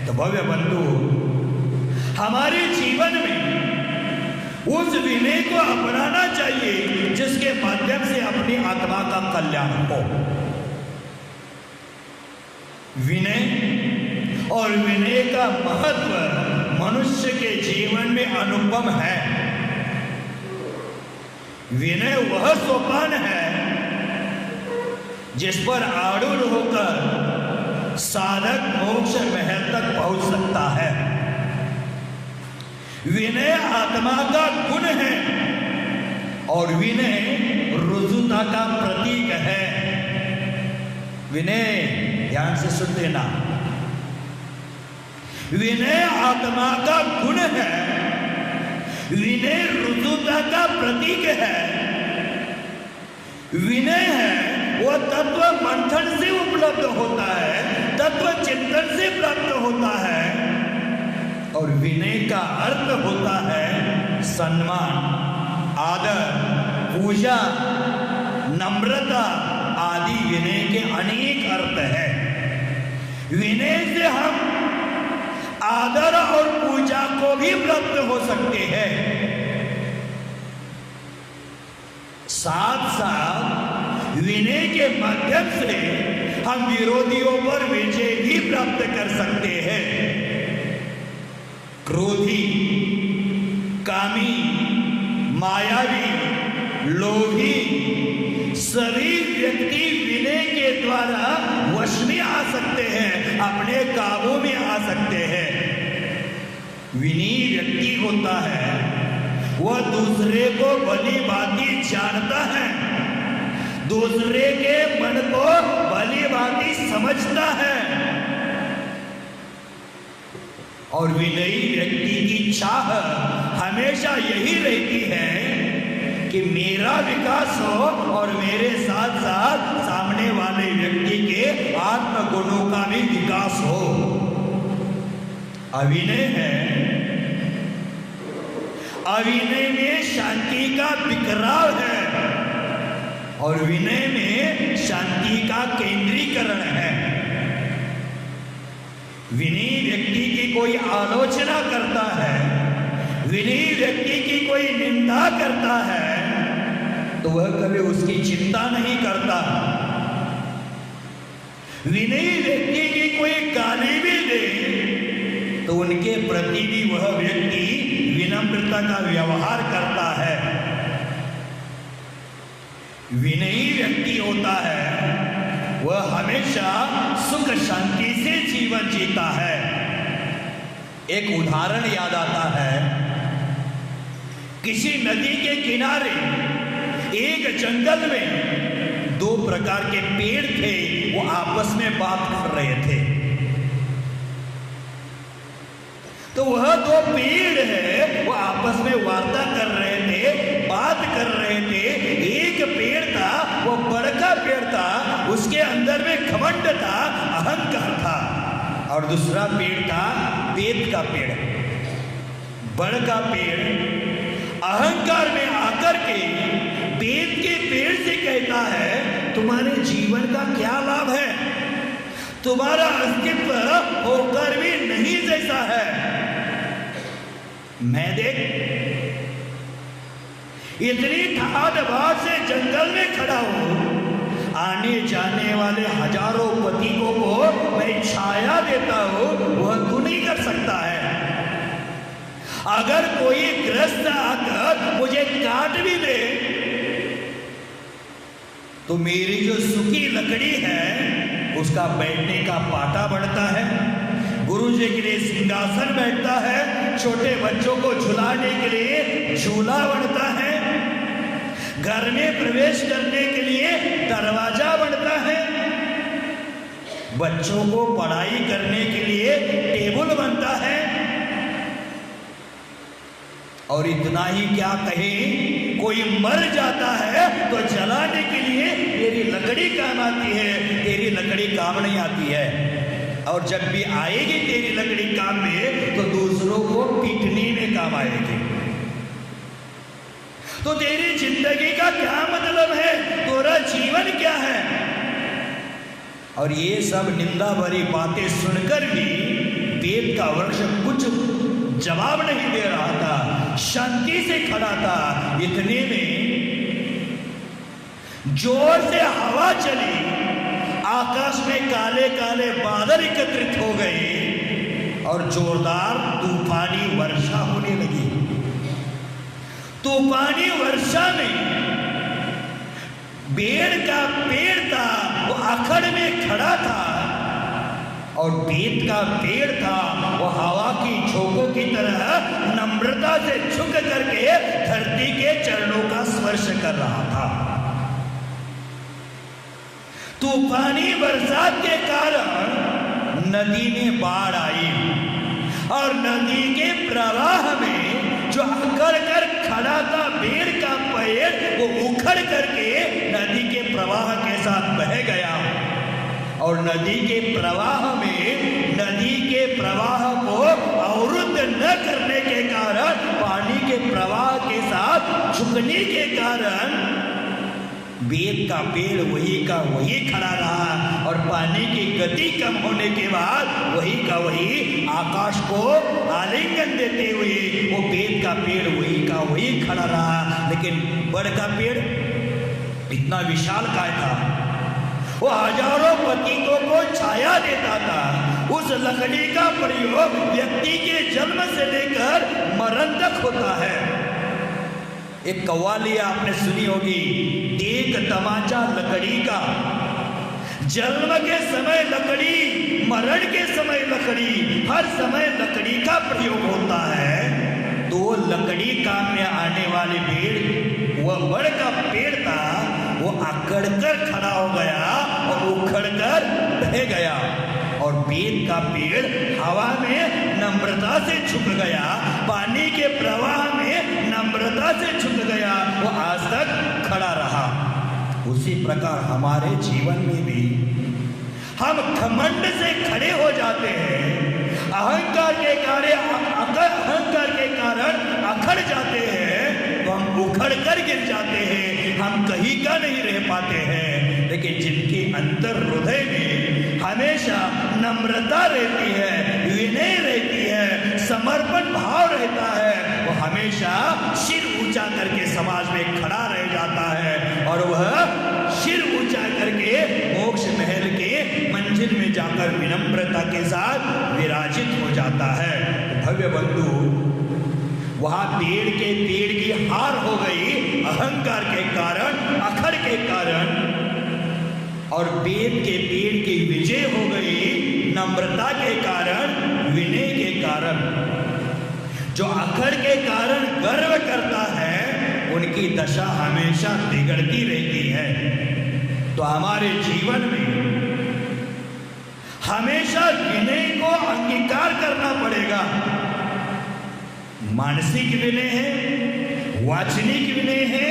तो भव्य बंधु, हमारे जीवन में उस विनय को अपनाना चाहिए जिसके माध्यम से अपनी आत्मा का कल्याण हो। विनय और विनय का महत्व मनुष्य के जीवन में अनुपम है। विनय वह सोपान है जिस पर आरूढ़ होकर साधक मोक्ष महल तक पहुंच सकता है। विनय आत्मा का गुण है और विनय रुजुता का प्रतीक है। विनय, ध्यान से सुन लेना, विनय आत्मा का गुण है, विनय रुजुता का प्रतीक है। विनय है वह तत्व मंथन से उपलब्ध होता है, तत्व चिंतन से प्राप्त होता है। और विनय का अर्थ होता है सम्मान, आदर, पूजा, नम्रता आदि विनय के अनेक अर्थ है। विनय से हम आदर और पूजा को भी प्राप्त हो सकते हैं। साथ साथ विनय के माध्यम से हम विरोधियों पर विजय भी प्राप्त कर सकते हैं। क्रोधी, कामी, मायावी, लोभी सभी व्यक्ति विनय के द्वारा वश में आ सकते हैं, अपने काबू में आ सकते हैं। विनयी व्यक्ति होता है वह दूसरे को भली भांति जानता है, दूसरे के मन को भली भांति समझता है। और विनयी व्यक्ति की चाह हमेशा यही रहती है कि मेरा विकास हो और मेरे साथ साथ सामने वाले व्यक्ति के आत्म गुणों का भी विकास हो। अविनय है, अविनय में शांति का बिखराव है और विनय में शांति का केंद्रीकरण है। विनयी व्यक्ति की कोई आलोचना करता है, विनयी व्यक्ति की कोई निंदा करता है तो वह कभी उसकी चिंता नहीं करता। विनयी व्यक्ति की कोई गाली भी दे तो उनके प्रति भी वह व्यक्ति विनम्रता का व्यवहार करता है। विनयी व्यक्ति होता है वह हमेशा सुख शांति से जीवन जीता है। एक उदाहरण याद आता है, किसी नदी के किनारे एक जंगल में दो प्रकार के पेड़ थे, वो आपस में बात कर रहे थे। तो वह दो पेड़ है वो आपस में वार्ता कर रहे थे, बात कर रहे थे। एक पेड़ था वो बड़का पेड़ था, उसके अंदर में घमंड था, अहंकार था। और दूसरा पेड़ था बेत का पेड़। बड़का पेड़ अहंकार में आकर के बेत के पेड़ से कहता है तुम्हारे जीवन का क्या लाभ है, तुम्हारा अस्तित्व होकर भी नहीं जैसा है। मैं देख इतनी ठाठ बाट से जंगल में खड़ा हूं, आने जाने वाले हजारों पथिकों को मैं छाया देता हूं, वह तू नहीं कर सकता है। अगर कोई ग्रस्त आकर मुझे काट भी दे तो मेरी जो सूखी लकड़ी है उसका बैठने का पाटा बढ़ता है, गुरु जी के लिए सिंहासन बैठता है, छोटे बच्चों को झुलाने के लिए झूला बनता है, घर में प्रवेश करने के लिए दरवाजा बनता है, बच्चों को पढ़ाई करने के लिए टेबल बनता है। और इतना ही क्या कहे, कोई मर जाता है तो जलाने के लिए तेरी लकड़ी काम आती है, तेरी लकड़ी काम नहीं आती है। और जब भी आएगी तेरी लकड़ी काम में तो दूसरों को पीटने में काम आएगी। तो तेरी जिंदगी का क्या मतलब है, तेरा जीवन क्या है। और ये सब निंदा भरी बातें सुनकर भी का वृक्ष कुछ जवाब नहीं दे रहा था, शांति से खड़ा था। इतने में जोर से हवा चली, आकाश में काले काले बादल एकत्रित हो गए और जोरदार तूफानी वर्षा होने लगी। तूफानी वर्षा में बेर का पेड़ था, वो आखड़ में खड़ा था, और बेत का पेड़ था, वो हवा की झोंकों की तरह नम्रता से झुक करके धरती के चरणों का स्पर्श कर रहा था। तूफानी बरसात के कारण नदी में बाढ़ आई और नदी के प्रवाह में जो अकड़ कर खड़ा था बेर का पेड़, वो उखड़ करके नदी के प्रवाह के साथ बह गया। और नदी के प्रवाह में नदी के प्रवाह को अवरुद्ध न करने के कारण, पानी के प्रवाह के साथ झुकने के कारण बेत का पेड़ वही का वही खड़ा रहा और पानी की गति कम होने के बाद वही का वही आकाश को आलिंगन देते हुए वो बेत का पेड़ वही का वही खड़ा रहा। लेकिन बड़ का पेड़ इतना विशालकाय था, वो हजारों पतितों को छाया देता था। उस लकड़ी का प्रयोग व्यक्ति के जन्म से लेकर मरण तक होता है। एक कव्वाली आपने सुनी होगी, एक तमाचा लकड़ी का, जन्म के समय लकड़ी, मरण के समय लकड़ी, हर समय लकड़ी का प्रयोग होता है। तो लकड़ी काम में आने वाले पेड़, वह बड़ का पेड़ था, वो अकड़ कर खड़ा हो गया और उखड़ कर बह गया। और बेत का पेड़ हवा में नम्रता से झुक गया, पानी के प्रवाह में नम्रता से झुक गया, वो आज तक खड़ा रहा। उसी प्रकार हमारे जीवन में भी हम घमंड से खड़े हो जाते हैं, अहंकार के कारण अखड़ जाते हैं, तो हम उखड़ कर गिर जाते हैं, हम कहीं का नहीं रह पाते हैं। लेकिन जिनके अंतर हृदय में हमेशा नम्रता रहती है, विनय रहती है, समर्पण भाव रहता है, वो हमेशा सिर ऊंचा करके समाज में खड़ा रह जाता है और वह सिर ऊंचा करके मोक्ष महल के मंजिल में जाकर विनम्रता के साथ विराजित हो जाता है। भव्य बंधु, वहां पेड़ की हार हो गई अहंकार के कारण, अखड़ के कारण, और बेत के पेड़ की विजय हो गई नम्रता के कारण, विनय के कारण। जो अखड़ के कारण गर्व करता है, उनकी दशा हमेशा बिगड़ती रहती है। तो हमारे जीवन में हमेशा विनय को अंगीकार करना पड़ेगा। मानसिक विनय है, वाचनिक विनय है,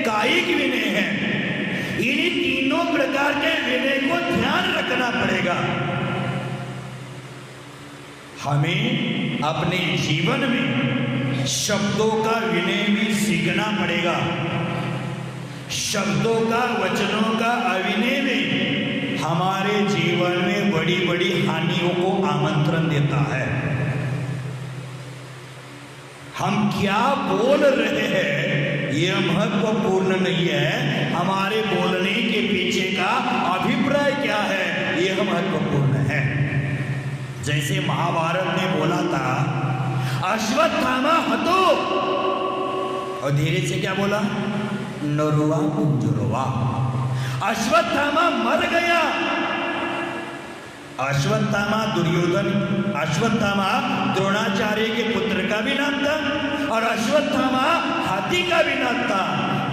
कायिक विनय है। इन्हीं तीनों प्रकार के विनय को ध्यान रखना पड़ेगा। हमें अपने जीवन में शब्दों का विनय भी सीखना पड़ेगा। शब्दों का, वचनों का अविनय में हमारे जीवन में बड़ी बड़ी हानियों को आमंत्रण देता है। हम क्या बोल रहे हैं यह महत्वपूर्ण नहीं है, हमारे बोलने के पीछे का अभिप्राय क्या है यह महत्वपूर्ण है। जैसे महाभारत ने बोला था, अश्वत्थामा हतो, और धीरे से क्या बोला, नरुवा कुंजरुवा। अश्वत्थामा मर गया। अश्वत्थामा दुर्योधन, अश्वत्थामा द्रोणाचार्य के पुत्र का भी नाम था और अश्वत्थामा हाथी का भी नाम था।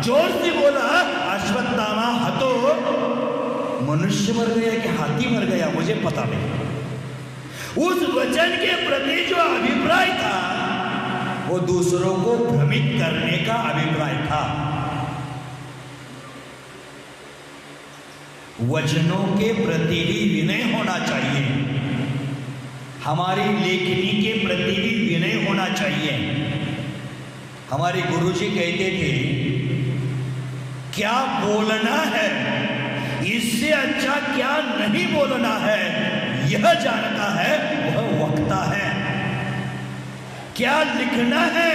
जोर से बोला, अश्वत्थामा हतो, मनुष्य मर गया कि हाथी मर गया मुझे पता नहीं। उस वचन के प्रति जो अभिप्राय था वो दूसरों को भ्रमित करने का अभिप्राय था। वचनों के प्रति भी विनय होना चाहिए, हमारी लेखनी के प्रति भी विनय होना चाहिए। हमारे गुरुजी कहते थे, क्या बोलना है, इससे अच्छा क्या नहीं बोलना है, यह जानता है वह वक्ता है। क्या लिखना है,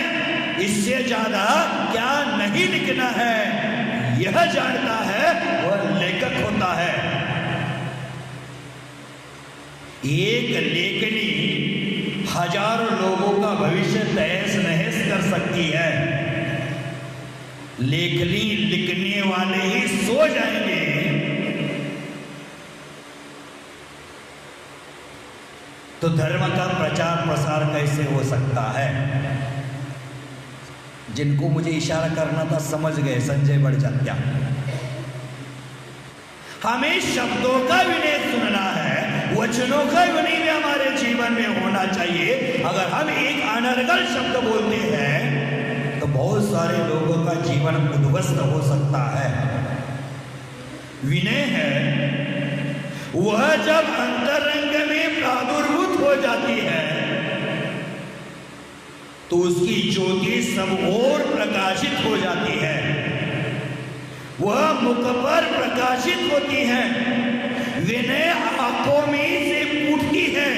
इससे ज्यादा क्या नहीं लिखना है, यह जानता है वह लेखक होता है। एक लेखनी हजारों लोगों का भविष्य तहस नहस कर सकती है। लेखनी लिखने वाले ही सो जाएंगे तो धर्म का प्रचार प्रसार कैसे हो सकता है? जिनको मुझे इशारा करना था समझ गए, संजय बड़जात्या। हमें शब्दों का विनय सुनना है, वचनों का विनय भी हमारे जीवन में होना चाहिए। अगर हम एक अनर्गल शब्द बोलते हैं तो बहुत सारे लोगों का जीवन उद्ध्वस्त हो सकता है। विनय है वह जब अंतरंग में प्रादुर्भूत हो जाती है तो उसकी ज्योति सब ओर प्रकाशित हो जाती है। वह मुख पर प्रकाशित होती है, विनय आंखों में से फूटती है,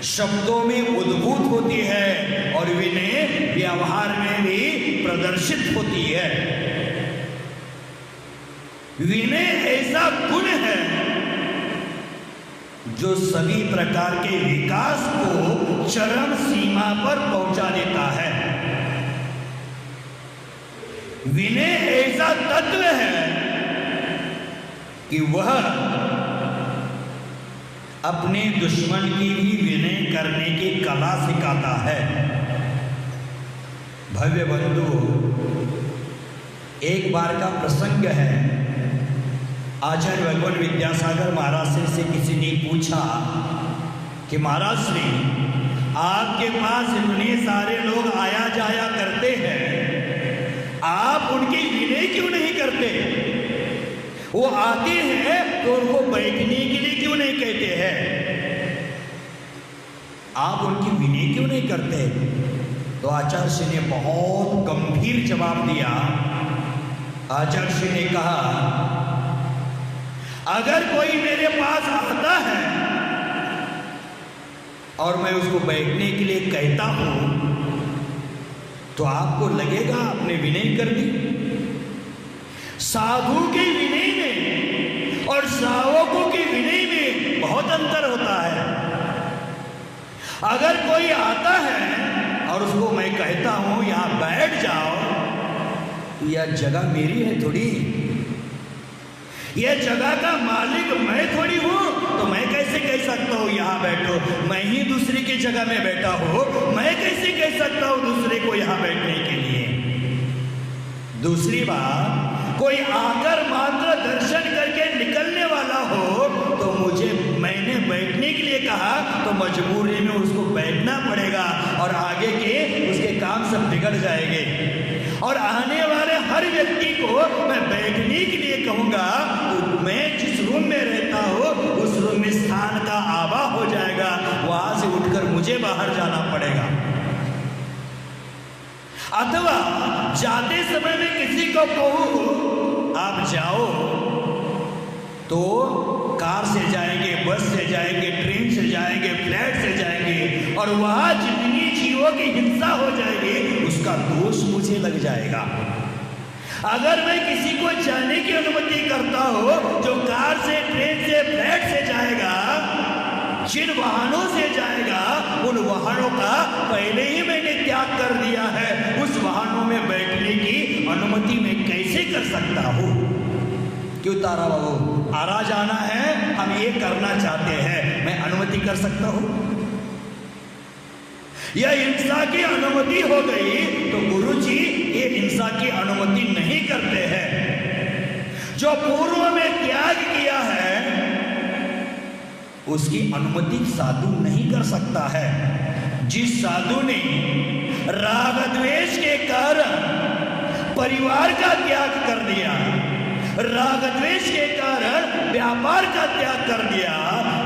शब्दों में उद्भूत होती है और विनय व्यवहार में भी प्रदर्शित होती है। विनय ऐसा गुण है जो सभी प्रकार के विकास को चरम सीमा पर पहुंचा देता है। विनय ऐसा तत्व है कि वह अपने दुश्मन की भी विनय करने की कला सिखाता है। भव्य बंधु, एक बार का प्रसंग है। आचार्य भगवान विद्यासागर महाराज से किसी ने पूछा कि महाराज श्री, आपके पास इतने सारे लोग आया जाया करते हैं, आप उनकी विनय क्यों नहीं करते? वो आते हैं तो उनको बैठने के लिए क्यों नहीं कहते हैं? आप उनकी विनय क्यों नहीं करते? तो आचार्य श्री ने बहुत गंभीर जवाब दिया। आचार्य श्री ने कहा, अगर कोई मेरे पास आता है और मैं उसको बैठने के लिए कहता हूं तो आपको लगेगा आपने विनय कर दी। साधु के विनय में और श्रावकों के विनय में बहुत अंतर होता है। अगर कोई आता है और उसको मैं कहता हूं यहां बैठ जाओ, तो यह जगह मेरी है थोड़ी, यह जगह का मालिक मैं थोड़ी हूं, तो मैं कैसे कह सकता हूं यहां बैठो? मैं ही दूसरे की जगह में बैठा हूं, मैं कैसे कह सकता हूं दूसरे को यहां बैठने के लिए? दूसरी बात, कोई आकर मात्र दर्शन करके निकलने वाला हो तो मुझे, मैंने बैठने के लिए कहा तो मजबूरी में उसको बैठना पड़ेगा और आगे के उसके काम सब बिगड़ जाएंगे। और आने वाले हर व्यक्ति को मैं बैठने के लिए कहूंगा तो मैं जिस रूम में रहता हूं उस रूम में स्थान का आवा हो जाएगा, वहां से उठकर मुझे बाहर जाना पड़ेगा। अथवा जाते समय में किसी को कहूं आप जाओ, तो कार से जाएंगे, बस से जाएंगे, ट्रेन से जाएंगे, फ्लाइट से जाएंगे और वहां जितनी जीवों की हिंसा हो जाएगी उसका दोष मुझे लग जाएगा। अगर मैं किसी को जाने की अनुमति करता हूं जो कार से, ट्रेन से, फ्लाइट से जाएगा, जिन वाहनों से जाएगा उन वाहनों का पहले ही मैंने त्याग कर दिया है, उस वाहनों में बैठने की अनुमति मैं कैसे कर सकता हूं? क्यों तारा बाबू, आरा जाना है, हम ये करना चाहते हैं, मैं अनुमति कर सकता हूं? यह हिंसा की अनुमति हो गई तो गुरुजी ये हिंसा की अनुमति नहीं करते हैं। जो पूर्व में त्याग किया है उसकी अनुमति साधु नहीं कर सकता है। जिस साधु ने राग द्वेष के कारण परिवार का त्याग कर दिया, राग द्वेष के कारण व्यापार का त्याग कर दिया,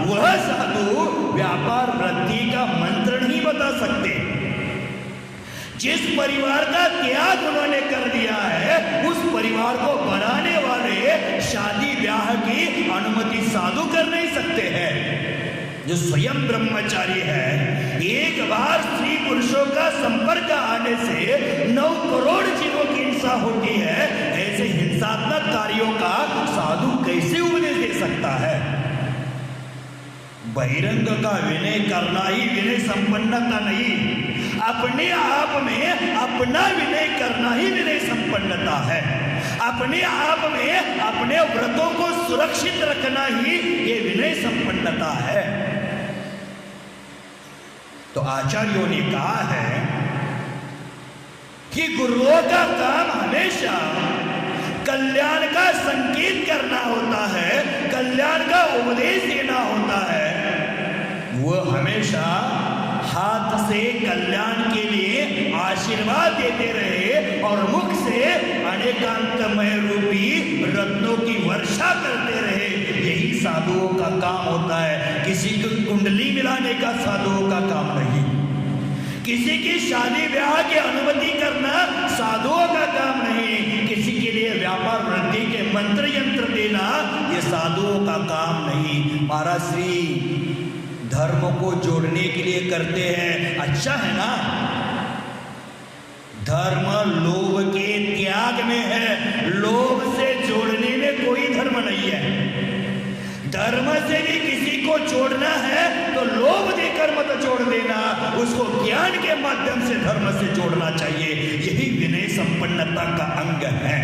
वह साधु व्यापार वृद्धि का मंत्र नहीं बता सकते। जिस परिवार का त्याग उन्होंने कर दिया है उस परिवार को बढ़ाने वाले शादी ब्याह की अनुमति साधु कर नहीं सकते हैं। जो स्वयं ब्रह्मचारी है, एक बार स्त्री पुरुषों का संपर्क आने से 9 करोड़ जीवों की हिंसा होती है, ऐसे हिंसात्मक कार्यों का साधु कैसे उपदेश दे सकता है? बहिरंग का विनय करना ही विनय संपन्नता नहीं, अपने आप में अपना विनय करना ही विनय संपन्नता है। अपने आप में अपने व्रतों को सुरक्षित रखना ही ये विनय संपन्नता है। तो आचार्यों ने कहा है कि गुरुओं का काम हमेशा कल्याण का संकेत करना होता है, कल्याण का उपदेश देना होता है। वो हमेशा हाथ से कल्याण के लिए आशीर्वाद देते रहे और मुख से अनेकांतमय रूपी रत्नों की वर्षा करते रहे। यही साधुओं का काम होता है। किसी को कुंडली मिलाने का साधुओं का काम नहीं, किसी की शादी ब्याह की अनुमति करना साधुओं का काम नहीं, किसी के लिए व्यापार वृद्धि के मंत्र यंत्र देना ये साधुओं का काम नहीं। महाराज श्री धर्म को जोड़ने के लिए करते हैं, अच्छा है ना। धर्म लोभ के त्याग में है, लोभ से जोड़ने में कोई धर्म नहीं है। धर्म से भी किसी को जोड़ना है तो लोभ देकर मत जोड़ देना, उसको ज्ञान के माध्यम से धर्म से जोड़ना चाहिए। यही विनय संपन्नता का अंग है।